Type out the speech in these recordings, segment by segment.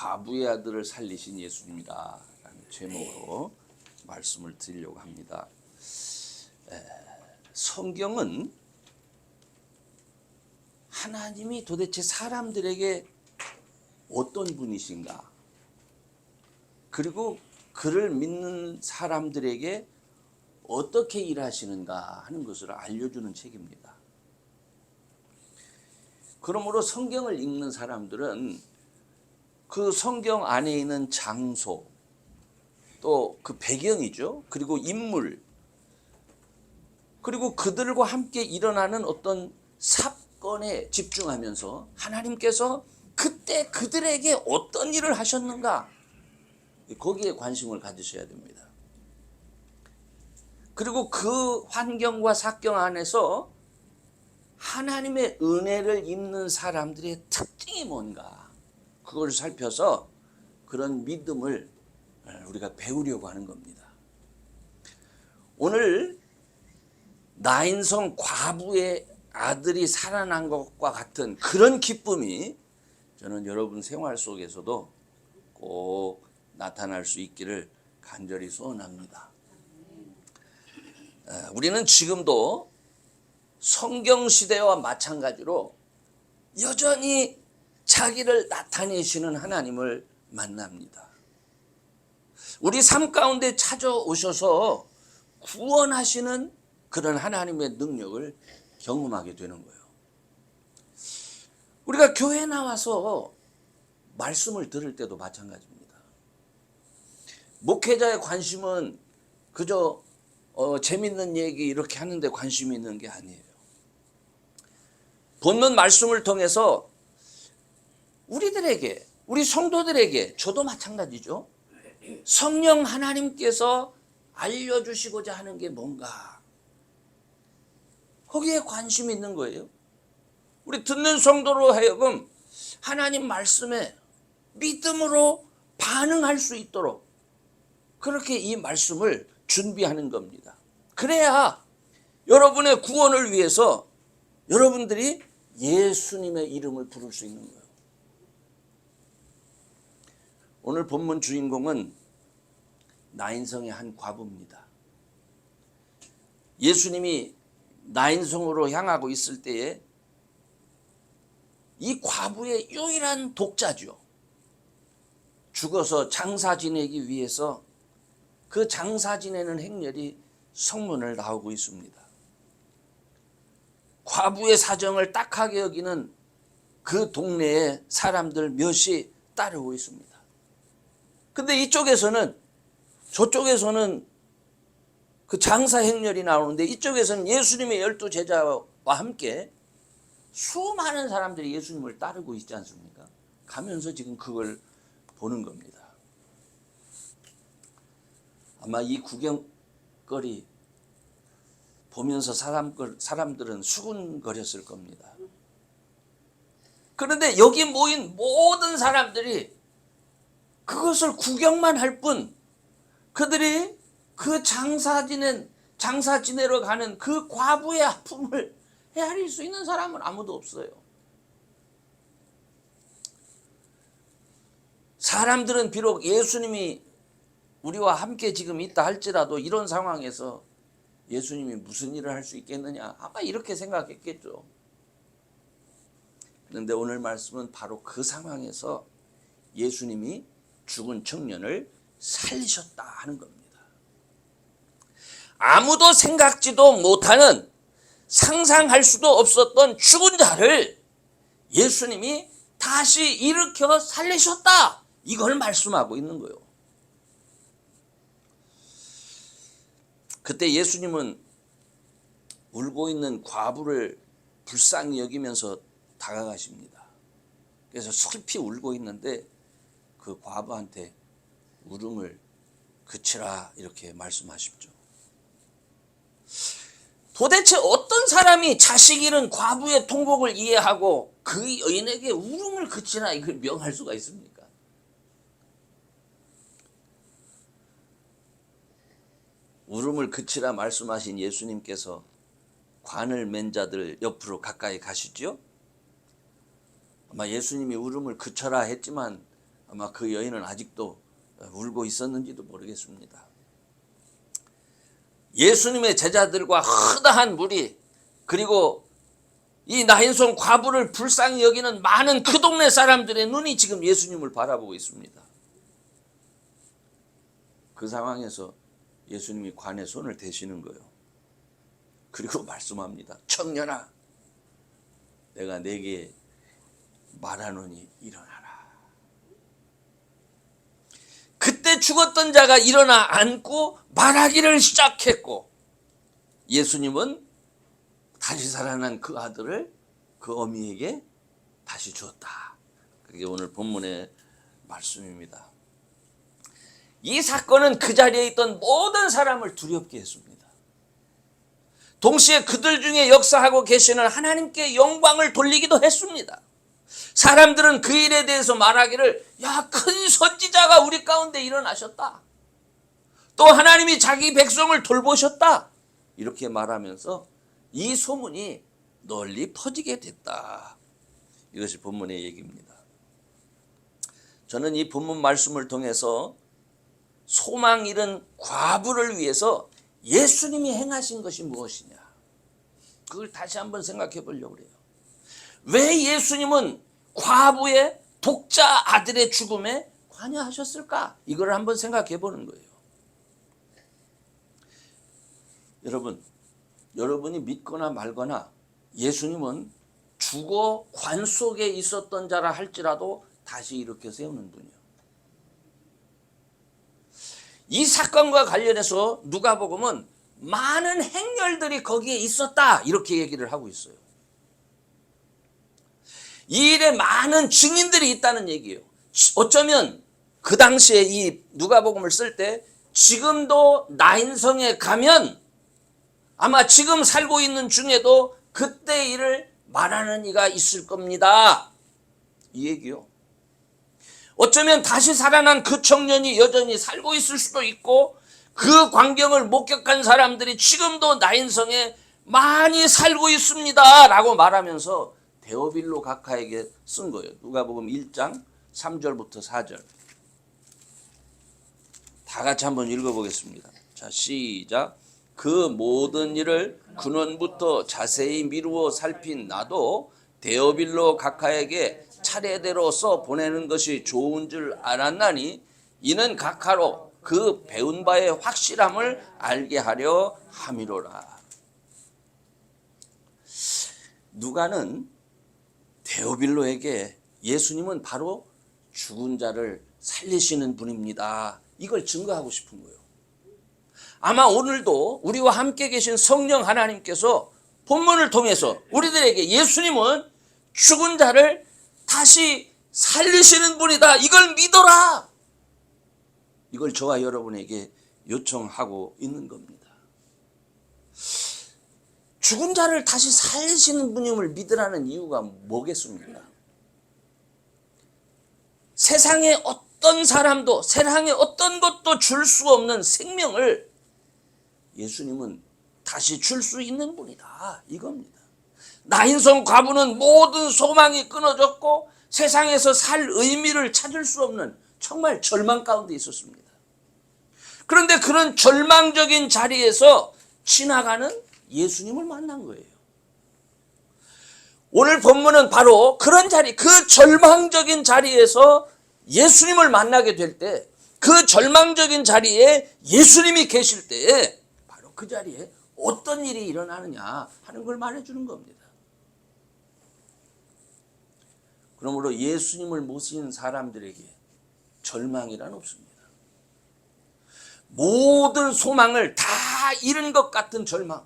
과부의 아들을 살리신 예수님이다 라는 제목으로 말씀을 드리려고 합니다. 성경은 하나님이 도대체 사람들에게 어떤 분이신가, 그리고 그를 믿는 사람들에게 어떻게 일하시는가 하는 것을 알려주는 책입니다. 그러므로 성경을 읽는 사람들은 그 성경 안에 있는 장소, 또 그 배경이죠. 그리고 인물, 그리고 그들과 함께 일어나는 어떤 사건에 집중하면서 하나님께서 그때 그들에게 어떤 일을 하셨는가, 거기에 관심을 가지셔야 됩니다. 그리고 그 환경과 사건 안에서 하나님의 은혜를 입는 사람들의 특징이 뭔가, 그걸 살펴서 그런 믿음을 우리가 배우려고 하는 겁니다. 오늘 나인성 과부의 아들이 살아난 것과 같은 그런 기쁨이 저는 여러분 생활 속에서도 꼭 나타날 수 있기를 간절히 소원합니다. 우리는 지금도 성경 시대와 마찬가지로 여전히 자기를 나타내시는 하나님을 만납니다. 우리 삶 가운데 찾아오셔서 구원하시는 그런 하나님의 능력을 경험하게 되는 거예요. 우리가 교회 나와서 말씀을 들을 때도 마찬가지입니다. 목회자의 관심은 그저 재밌는 얘기 이렇게 하는데 관심이 있는 게 아니에요. 본문 말씀을 통해서 우리들에게, 우리 성도들에게, 저도 마찬가지죠. 성령 하나님께서 알려주시고자 하는 게 뭔가, 거기에 관심이 있는 거예요. 우리 듣는 성도로 하여금 하나님 말씀에 믿음으로 반응할 수 있도록 그렇게 이 말씀을 준비하는 겁니다. 그래야 여러분의 구원을 위해서 여러분들이 예수님의 이름을 부를 수 있는 거예요. 오늘 본문 주인공은 나인성의 한 과부입니다. 예수님이 나인성으로 향하고 있을 때에 이 과부의 유일한 독자죠. 죽어서 장사 지내기 위해서 그 장사 지내는 행렬이 성문을 나오고 있습니다. 과부의 사정을 딱하게 여기는 그 동네의 사람들 몇이 따르고 있습니다. 근데 이쪽에서는, 저쪽에서는 그 장사 행렬이 나오는데 이쪽에서는 예수님의 12 제자와 함께 수많은 사람들이 예수님을 따르고 있지 않습니까? 가면서 지금 그걸 보는 겁니다. 아마 이 구경거리 보면서 사람들은 수군거렸을 겁니다. 그런데 여기 모인 모든 사람들이 그것을 구경만 할 뿐, 그들이 그 장사 지내러 가는 그 과부의 아픔을 헤아릴 수 있는 사람은 아무도 없어요. 사람들은 비록 예수님이 우리와 함께 지금 있다 할지라도 이런 상황에서 예수님이 무슨 일을 할 수 있겠느냐, 아마 이렇게 생각했겠죠. 그런데 오늘 말씀은 바로 그 상황에서 예수님이 죽은 청년을 살리셨다 하는 겁니다. 아무도 생각지도 못하는, 상상할 수도 없었던 죽은 자를 예수님이 다시 일으켜 살리셨다, 이걸 말씀하고 있는 거예요. 그때 예수님은 울고 있는 과부를 불쌍히 여기면서 다가가십니다. 그래서 슬피 울고 있는데 그 과부한테 울음을 그치라 이렇게 말씀하십죠. 도대체 어떤 사람이 자식 잃은 과부의 통곡을 이해하고 그 여인에게 울음을 그치라 이걸 명할 수가 있습니까? 울음을 그치라 말씀하신 예수님께서 관을 맨 자들 옆으로 가까이 가시죠. 아마 예수님이 울음을 그쳐라 했지만 아마 그 여인은 아직도 울고 있었는지도 모르겠습니다. 예수님의 제자들과 허다한 무리, 그리고 이 나인손 과부를 불쌍히 여기는 많은 그 동네 사람들의 눈이 지금 예수님을 바라보고 있습니다. 그 상황에서 예수님이 관에 손을 대시는 거예요. 그리고 말씀합니다. 청년아, 내가 네게 말하노니 일어나라. 그때 죽었던 자가 일어나 앉고 말하기를 시작했고, 예수님은 다시 살아난 그 아들을 그 어미에게 다시 주었다. 그게 오늘 본문의 말씀입니다. 이 사건은 그 자리에 있던 모든 사람을 두렵게 했습니다. 동시에 그들 중에 역사하고 계시는 하나님께 영광을 돌리기도 했습니다. 사람들은 그 일에 대해서 말하기를, 야, 큰 선지자가 우리 가운데 일어나셨다. 또 하나님이 자기 백성을 돌보셨다. 이렇게 말하면서 이 소문이 널리 퍼지게 됐다. 이것이 본문의 얘기입니다. 저는 이 본문 말씀을 통해서 소망 잃은 과부를 위해서 예수님이 행하신 것이 무엇이냐, 그걸 다시 한번 생각해 보려고 해요. 왜 예수님은 과부의 독자 아들의 죽음에 관여하셨을까? 이걸 한번 생각해 보는 거예요. 여러분이 믿거나 말거나 예수님은 죽어 관 속에 있었던 자라 할지라도 다시 일으켜 세우는 분이요. 이 사건과 관련해서 누가복음은 많은 행렬들이 거기에 있었다, 이렇게 얘기를 하고 있어요. 이 일에 많은 증인들이 있다는 얘기예요. 어쩌면 그 당시에 이 누가복음을 쓸 때 지금도 나인성에 가면 아마 지금 살고 있는 중에도 그때 일을 말하는 이가 있을 겁니다, 이 얘기요. 어쩌면 다시 살아난 그 청년이 여전히 살고 있을 수도 있고, 그 광경을 목격한 사람들이 지금도 나인성에 많이 살고 있습니다 라고 말하면서 데오빌로 각하에게 쓴 거예요. 누가복음 1장 3절부터 4절. 다 같이 한번 읽어보겠습니다. 자, 시작. 그 모든 일을 근원부터 자세히 미루어 살핀 나도 데오빌로 각하에게 차례대로 써 보내는 것이 좋은 줄 알았나니, 이는 각하로 그 배운 바의 확실함을 알게 하려 함이로라. 누가는 데오빌로에게 예수님은 바로 죽은 자를 살리시는 분입니다, 이걸 증거하고 싶은 거예요. 아마 오늘도 우리와 함께 계신 성령 하나님께서 본문을 통해서 우리들에게 예수님은 죽은 자를 다시 살리시는 분이다, 이걸 믿어라, 이걸 저와 여러분에게 요청하고 있는 겁니다. 죽은 자를 다시 살리시는 분임을 믿으라는 이유가 뭐겠습니까? 세상에 어떤 사람도, 세상에 어떤 것도 줄 수 없는 생명을 예수님은 다시 줄 수 있는 분이다, 이겁니다. 나인성 과부는 모든 소망이 끊어졌고 세상에서 살 의미를 찾을 수 없는 정말 절망 가운데 있었습니다. 그런데 그런 절망적인 자리에서 지나가는 예수님을 만난 거예요. 오늘 본문은 바로 그런 자리, 그 절망적인 자리에서 예수님을 만나게 될 때, 그 절망적인 자리에 예수님이 계실 때에 바로 그 자리에 어떤 일이 일어나느냐 하는 걸 말해주는 겁니다. 그러므로 예수님을 모시는 사람들에게 절망이란 없습니다. 모든 소망을 다 잃은 것 같은 절망,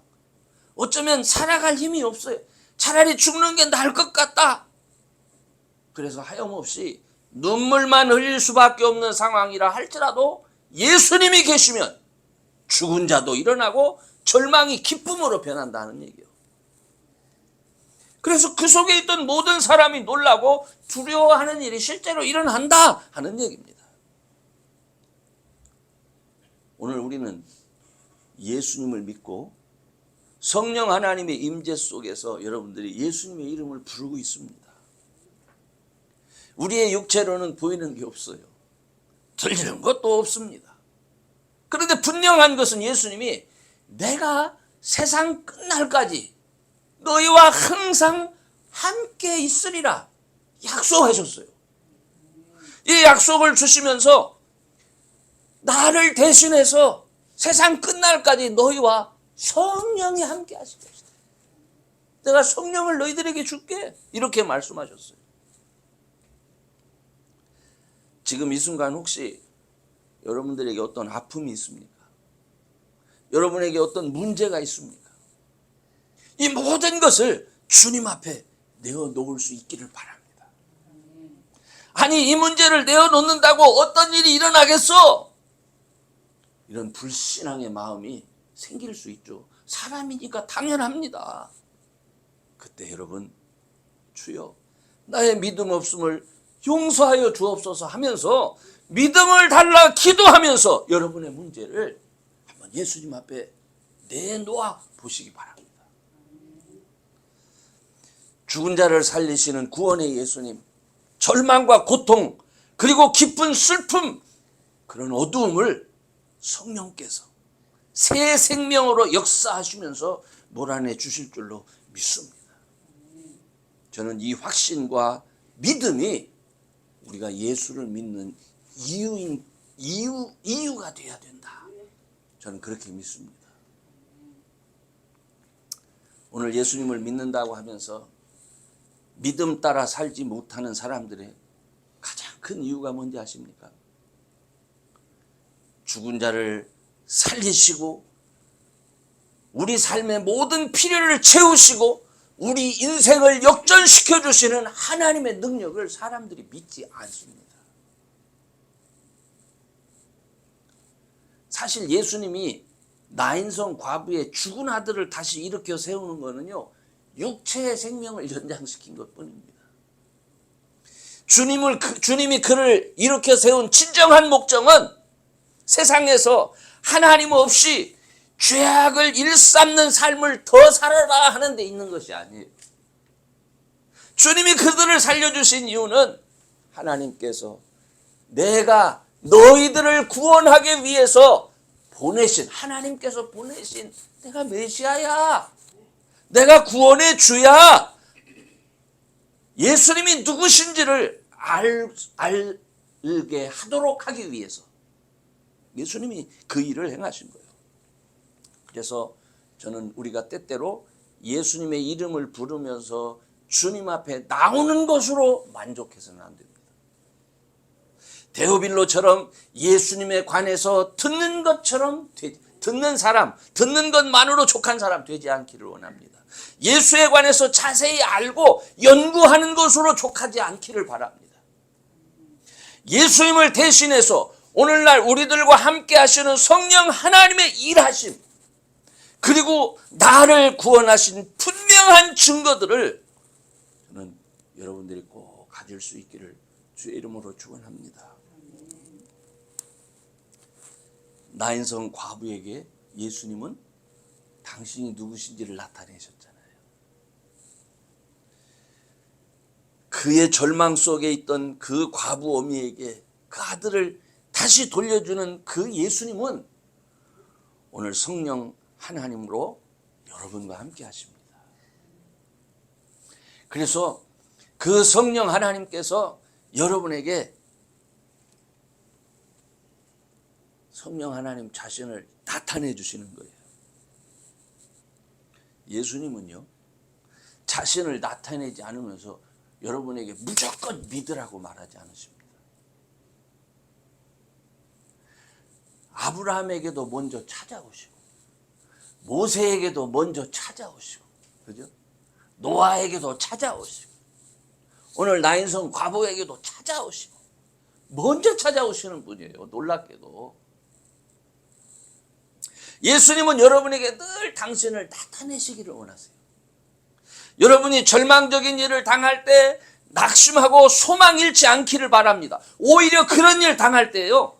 어쩌면 살아갈 힘이 없어요. 차라리 죽는 게 나을 것 같다. 그래서 하염없이 눈물만 흘릴 수밖에 없는 상황이라 할지라도 예수님이 계시면 죽은 자도 일어나고 절망이 기쁨으로 변한다는 얘기예요. 그래서 그 속에 있던 모든 사람이 놀라고 두려워하는 일이 실제로 일어난다 하는 얘기입니다. 오늘 우리는 예수님을 믿고 성령 하나님의 임재 속에서 여러분들이 예수님의 이름을 부르고 있습니다. 우리의 육체로는 보이는 게 없어요. 들리는 것도 없습니다. 그런데 분명한 것은 예수님이 내가 세상 끝날까지 너희와 항상 함께 있으리라 약속하셨어요. 이 약속을 주시면서 나를 대신해서 세상 끝날까지 너희와 성령이 함께 하실 것이다. 내가 성령을 너희들에게 줄게. 이렇게 말씀하셨어요. 지금 이 순간 혹시 여러분들에게 어떤 아픔이 있습니까? 여러분에게 어떤 문제가 있습니까? 이 모든 것을 주님 앞에 내어놓을 수 있기를 바랍니다. 아니, 이 문제를 내어놓는다고 어떤 일이 일어나겠어? 이런 불신앙의 마음이 생길 수 있죠. 사람이니까 당연합니다. 그때 여러분, 주여 나의 믿음 없음을 용서하여 주옵소서 하면서 믿음을 달라 기도하면서 여러분의 문제를 한번 예수님 앞에 내놓아 보시기 바랍니다. 죽은 자를 살리시는 구원의 예수님, 절망과 고통 그리고 깊은 슬픔, 그런 어두움을 성령께서 새 생명으로 역사하시면서 몰아내 주실 줄로 믿습니다. 저는 이 확신과 믿음이 우리가 예수를 믿는 이유가 돼야 된다. 저는 그렇게 믿습니다. 오늘 예수님을 믿는다고 하면서 믿음 따라 살지 못하는 사람들의 가장 큰 이유가 뭔지 아십니까? 죽은 자를 살리시고 우리 삶의 모든 필요를 채우시고 우리 인생을 역전시켜 주시는 하나님의 능력을 사람들이 믿지 않습니다. 사실 예수님이 나인성 과부의 죽은 아들을 다시 일으켜 세우는 것은요, 육체의 생명을 연장시킨 것뿐입니다. 주님이 그를 일으켜 세운 진정한 목적은 세상에서 하나님 없이 죄악을 일삼는 삶을 더 살아라 하는 데 있는 것이 아니에요. 주님이 그들을 살려주신 이유는 하나님께서 내가 너희들을 구원하기 위해서 하나님께서 보내신 내가 메시아야. 내가 구원의 주야. 예수님이 누구신지를 알게 하도록 하기 위해서 예수님이 그 일을 행하신 거예요. 그래서 저는 우리가 때때로 예수님의 이름을 부르면서 주님 앞에 나오는 것으로 만족해서는 안 됩니다. 데오빌로처럼 예수님에 관해서 듣는 것만으로 족한 사람 되지 않기를 원합니다. 예수에 관해서 자세히 알고 연구하는 것으로 족하지 않기를 바랍니다. 예수님을 대신해서 오늘날 우리들과 함께 하시는 성령 하나님의 일하심, 그리고 나를 구원하신 분명한 증거들을 저는 여러분들이 꼭 가질 수 있기를 주의 이름으로 축원합니다. 나인성 과부에게 예수님은 당신이 누구신지를 나타내셨잖아요. 그의 절망 속에 있던 그 과부 어미에게 그 아들을 다시 돌려주는 그 예수님은 오늘 성령 하나님으로 여러분과 함께 하십니다. 그래서 그 성령 하나님께서 여러분에게 성령 하나님 자신을 나타내 주시는 거예요. 예수님은요, 자신을 나타내지 않으면서 여러분에게 무조건 믿으라고 말하지 않으십니다. 아브라함에게도 먼저 찾아오시고 모세에게도 먼저 찾아오시고, 그죠? 노아에게도 찾아오시고, 오늘 나인성 과부에게도 찾아오시고, 먼저 찾아오시는 분이에요. 놀랍게도. 예수님은 여러분에게 늘 당신을 나타내시기를 원하세요. 여러분이 절망적인 일을 당할 때 낙심하고 소망 잃지 않기를 바랍니다. 오히려 그런 일 당할 때요,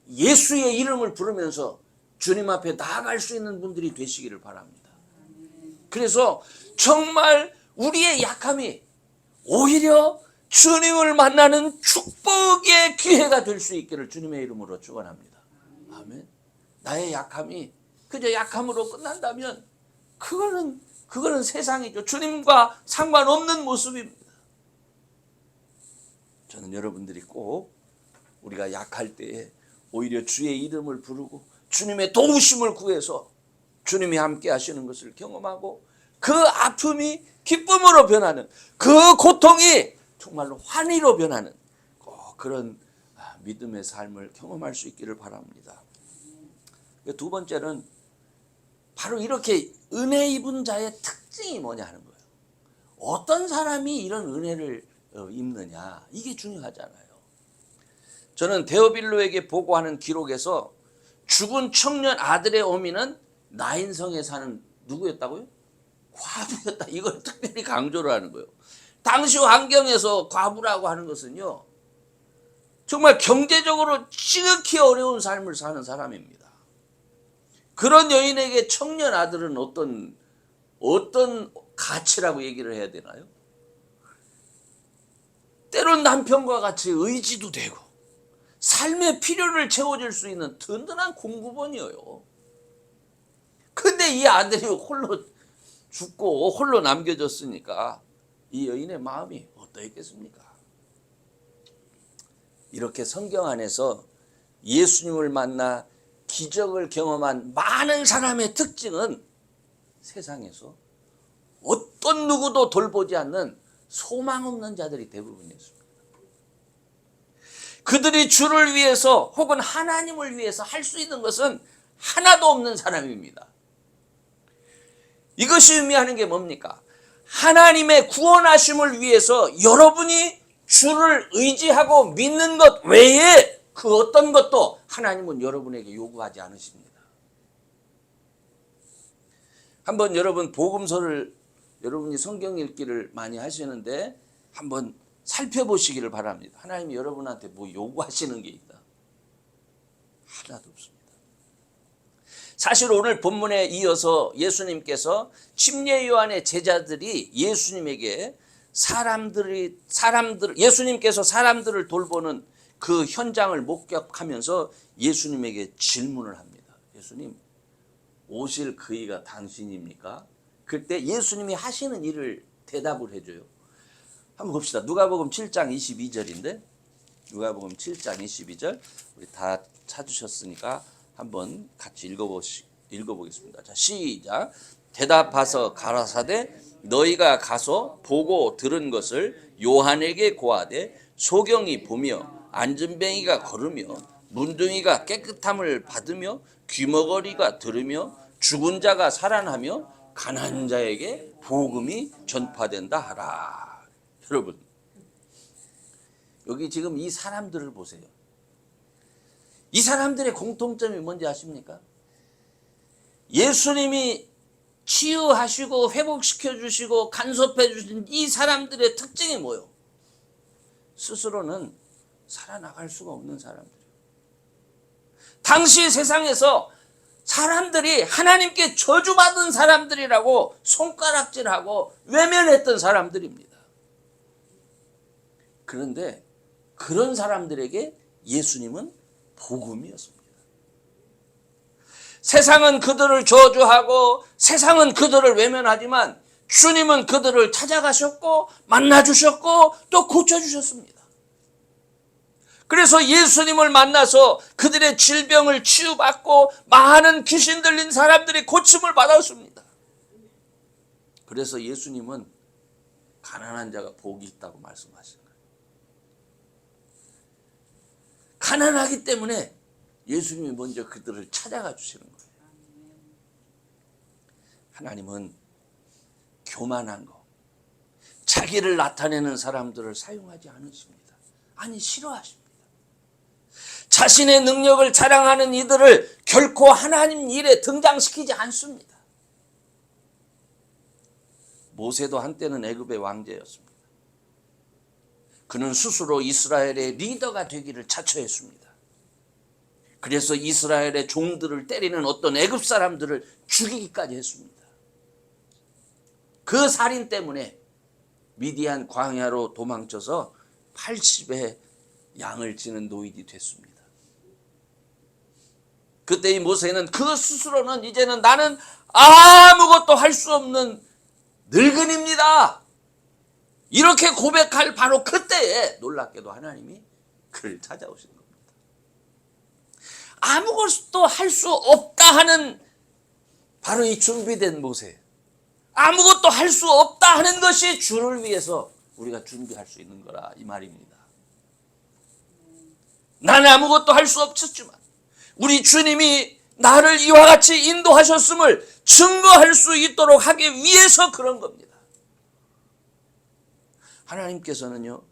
예수의 이름을 부르면서 주님 앞에 나아갈 수 있는 분들이 되시기를 바랍니다. 그래서 정말 우리의 약함이 오히려 주님을 만나는 축복의 기회가 될 수 있기를 주님의 이름으로 축원합니다. 아멘. 나의 약함이 그저 약함으로 끝난다면 그거는 세상이죠. 주님과 상관없는 모습입니다. 저는 여러분들이 꼭 우리가 약할 때에 오히려 주의 이름을 부르고 주님의 도우심을 구해서 주님이 함께 하시는 것을 경험하고 그 아픔이 기쁨으로 변하는, 그 고통이 정말로 환희로 변하는 꼭 그런 믿음의 삶을 경험할 수 있기를 바랍니다. 두 번째는 바로 이렇게 은혜 입은 자의 특징이 뭐냐 하는 거예요. 어떤 사람이 이런 은혜를 입느냐, 이게 중요하잖아요. 저는 데오빌로에게 보고하는 기록에서 죽은 청년 아들의 어미는 나인성에 사는 누구였다고요? 과부였다. 이걸 특별히 강조를 하는 거예요. 당시 환경에서 과부라고 하는 것은요, 정말 경제적으로 지극히 어려운 삶을 사는 사람입니다. 그런 여인에게 청년 아들은 어떤 가치라고 얘기를 해야 되나요? 때론 남편과 같이 의지도 되고 삶의 필요를 채워줄 수 있는 든든한 공급원이에요. 근데 이 아들이 홀로 죽고 홀로 남겨졌으니까 이 여인의 마음이 어떠했겠습니까? 이렇게 성경 안에서 예수님을 만나 기적을 경험한 많은 사람의 특징은 세상에서 어떤 누구도 돌보지 않는 소망 없는 자들이 대부분이었습니다. 그들이 주를 위해서 혹은 하나님을 위해서 할 수 있는 것은 하나도 없는 사람입니다. 이것이 의미하는 게 뭡니까? 하나님의 구원하심을 위해서 여러분이 주를 의지하고 믿는 것 외에 그 어떤 것도 하나님은 여러분에게 요구하지 않으십니다. 한번 여러분 복음서를, 여러분이 성경 읽기를 많이 하시는데 한번 살펴보시기를 바랍니다. 하나님이 여러분한테 뭐 요구하시는 게 있다? 하나도 없습니다. 사실 오늘 본문에 이어서 예수님께서 침례 요한의 제자들이 예수님에게 예수님께서 사람들을 돌보는 그 현장을 목격하면서 예수님에게 질문을 합니다. 예수님, 오실 그이가 당신입니까? 그때 예수님이 하시는 일을 대답을 해줘요. 한번 봅시다. 누가복음 7장 22절인데 누가복음 7장 22절 우리 다 찾으셨으니까 한번 같이 읽어보겠습니다. 자, 시작. 대답하서 가라사대 너희가 가서 보고 들은 것을 요한에게 고하되 소경이 보며 안전뱅이가 걸으며 문둥이가 깨끗함을 받으며 귀머거리가 들으며 죽은 자가 살아나며 가난한 자에게 복음이 전파된다 하라. 여러분, 여기 지금 이 사람들을 보세요. 이 사람들의 공통점이 뭔지 아십니까? 예수님이 치유하시고 회복시켜 주시고 간섭해 주신 이 사람들의 특징이 뭐예요? 스스로는 살아나갈 수가 없는 사람들이에요. 당시 세상에서 사람들이 하나님께 저주받은 사람들이라고 손가락질하고 외면했던 사람들입니다. 그런데 그런 사람들에게 예수님은 복음이었습니다. 세상은 그들을 저주하고 세상은 그들을 외면하지만 주님은 그들을 찾아가셨고 만나주셨고 또 고쳐주셨습니다. 그래서 예수님을 만나서 그들의 질병을 치유받고 많은 귀신 들린 사람들이 고침을 받았습니다. 그래서 예수님은 가난한 자가 복이 있다고 말씀하신 거예요. 가난하기 때문에 예수님이 먼저 그들을 찾아가 주시는 거예요. 하나님은 교만한 거, 자기를 나타내는 사람들을 사용하지 않으십니다. 아니, 싫어하십니다. 자신의 능력을 자랑하는 이들을 결코 하나님 일에 등장시키지 않습니다. 모세도 한때는 애굽의 왕제였습니다. 그는 스스로 이스라엘의 리더가 되기를 자처했습니다. 그래서 이스라엘의 종들을 때리는 어떤 애굽 사람들을 죽이기까지 했습니다. 그 살인 때문에 미디안 광야로 도망쳐서 80의 양을 지는 노인이 됐습니다. 그때 이 모세는 그 스스로는 이제는 나는 아무것도 할 수 없는 늙은입니다. 이렇게 고백할 바로 그때에 놀랍게도 하나님이 그를 찾아오신 겁니다. 아무것도 할 수 없다 하는 바로 이 준비된 모세. 아무것도 할 수 없다 하는 것이 주를 위해서 우리가 준비할 수 있는 거라 이 말입니다. 나는 아무것도 할 수 없었지만 우리 주님이 나를 이와 같이 인도하셨음을 증거할 수 있도록 하기 위해서 그런 겁니다. 하나님께서는요,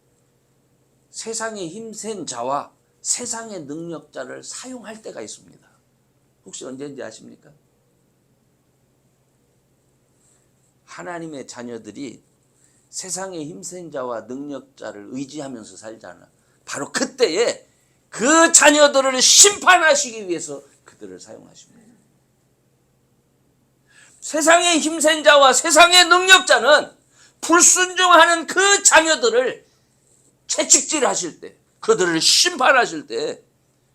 세상의 힘센 자와 세상의 능력자를 사용할 때가 있습니다. 혹시 언제인지 아십니까? 하나님의 자녀들이 세상의 힘센 자와 능력자를 의지하면서 살잖아. 바로 그때에 그 자녀들을 심판하시기 위해서 그들을 사용하십니다. 세상의 힘센 자와 세상의 능력자는 불순종하는 그 자녀들을 채찍질하실 때, 그들을 심판하실 때,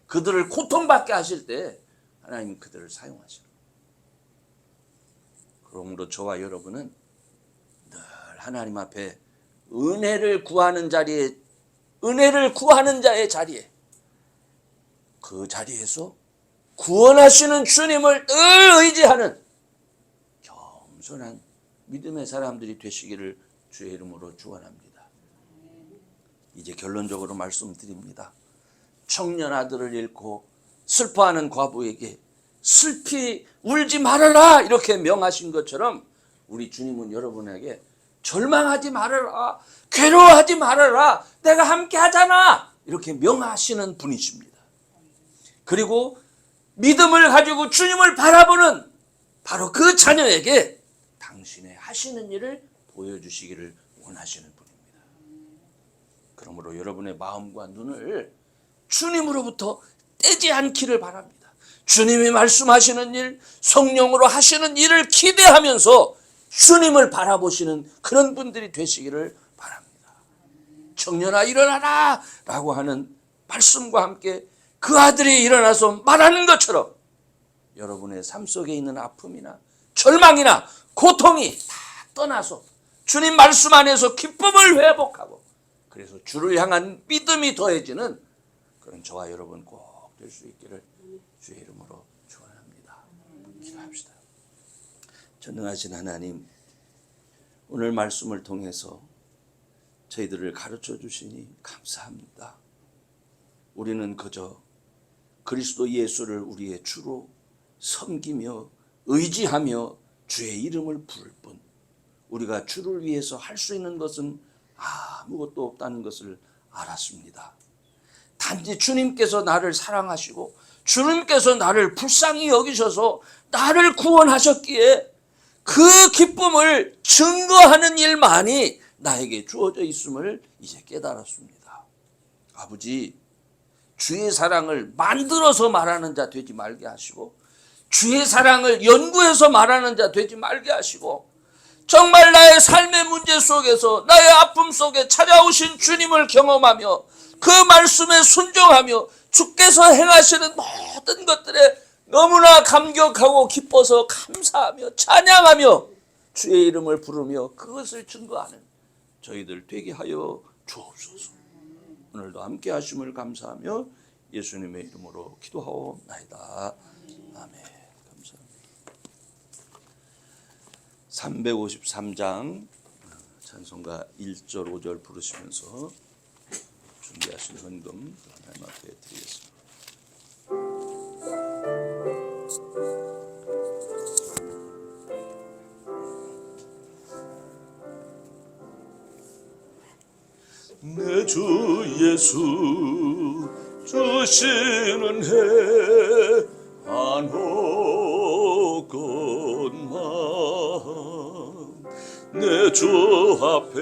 그들을 고통받게 하실 때 하나님 그들을 사용하시는 거예요. 그러므로 저와 여러분은 늘 하나님 앞에 은혜를 구하는 자리에, 은혜를 구하는 자의 자리에, 그 자리에서 구원하시는 주님을 늘 의지하는 겸손한 믿음의 사람들이 되시기를 주의 이름으로 축원합니다. 이제 결론적으로 말씀드립니다. 청년 아들을 잃고 슬퍼하는 과부에게 슬피 울지 말아라 이렇게 명하신 것처럼 우리 주님은 여러분에게 절망하지 말아라, 괴로워하지 말아라, 내가 함께 하잖아 이렇게 명하시는 분이십니다. 그리고 믿음을 가지고 주님을 바라보는 바로 그 자녀에게 당신의 하시는 일을 보여주시기를 원하시는 분입니다. 그러므로 여러분의 마음과 눈을 주님으로부터 떼지 않기를 바랍니다. 주님이 말씀하시는 일, 성령으로 하시는 일을 기대하면서 주님을 바라보시는 그런 분들이 되시기를 바랍니다. 청년아 일어나라 라고 하는 말씀과 함께 그 아들이 일어나서 말하는 것처럼 여러분의 삶 속에 있는 아픔이나 절망이나 고통이 다 떠나서 주님 말씀 안에서 기쁨을 회복하고 그래서 주를 향한 믿음이 더해지는 그런 저와 여러분 꼭 될 수 있기를 주의 이름으로 축원합니다. 기도합시다. 전능하신 하나님, 오늘 말씀을 통해서 저희들을 가르쳐 주시니 감사합니다. 우리는 그저 그리스도 예수를 우리의 주로 섬기며 의지하며 주의 이름을 부를 뿐 우리가 주를 위해서 할 수 있는 것은 아무것도 없다는 것을 알았습니다. 단지 주님께서 나를 사랑하시고 주님께서 나를 불쌍히 여기셔서 나를 구원하셨기에 그 기쁨을 증거하는 일만이 나에게 주어져 있음을 이제 깨달았습니다. 아버지, 주의 사랑을 만들어서 말하는 자 되지 말게 하시고 주의 사랑을 연구해서 말하는 자 되지 말게 하시고 정말 나의 삶의 문제 속에서 나의 아픔 속에 찾아오신 주님을 경험하며 그 말씀에 순종하며 주께서 행하시는 모든 것들에 너무나 감격하고 기뻐서 감사하며 찬양하며 주의 이름을 부르며 그것을 증거하는 저희들 되게 하여 주옵소서. 오늘도 함께 하심을 감사하며 예수님의 이름으로 기도하옵나이다. 아멘. 감사합니다. 353장 찬송가 1절 5절 부르시면서 준비하신 헌금 하나님 앞에 드리겠습니다. 내 주 예수 주시는 해 한옥것만 내 주 앞에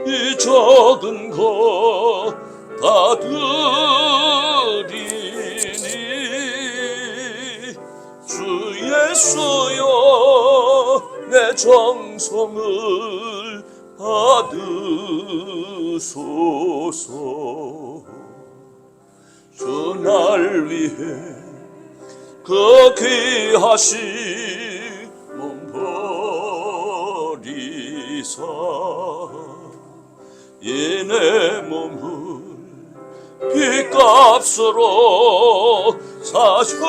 이 적은 것 다 드리니 주 예수여 내 정성을 받으소서. 주 날 위해 그 귀하신 몸 버리사 이 내 몸을 빚값으로 사셨으니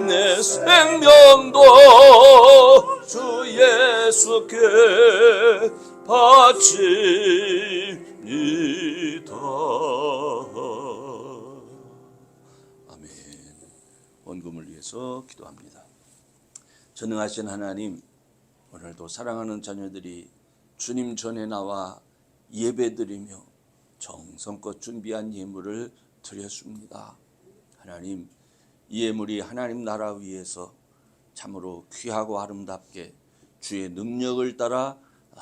내 생명도 주 예수께 바칩니다. 아멘. 원금을 위해서 기도합니다. 전능하신 하나님, 오늘도 사랑하는 자녀들이 주님 전에 나와 예배드리며 정성껏 준비한 예물을 드렸습니다. 하나님, 이 예물이 하나님 나라 위해서 참으로 귀하고 아름답게 주의 능력을 따라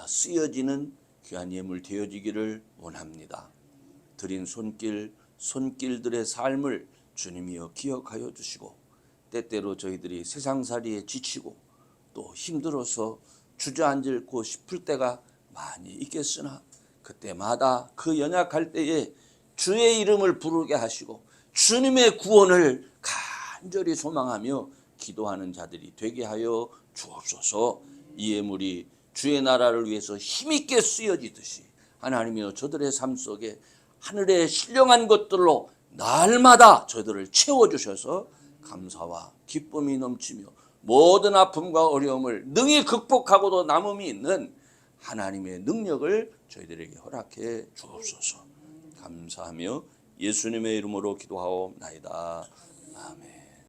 쓰여지는 귀한 예물 되어지기를 원합니다. 드린 손길들의 삶을 주님이여 기억하여 주시고, 때때로 저희들이 세상살이에 지치고 또 힘들어서 주저앉고 싶을 때가 많이 있겠으나, 그때마다 그 연약할 때에 주의 이름을 부르게 하시고 주님의 구원을 간절히 소망하며 기도하는 자들이 되게 하여 주옵소서. 이 예물이 주의 나라를 위해서 힘있게 쓰여지듯이 하나님이여 저들의 삶 속에 하늘의 신령한 것들로 날마다 저들을 채워주셔서 감사와 기쁨이 넘치며 모든 아픔과 어려움을 능히 극복하고도 남음이 있는 하나님의 능력을 저희들에게 허락해 주옵소서. 감사하며 예수님의 이름으로 기도하옵나이다. 아멘.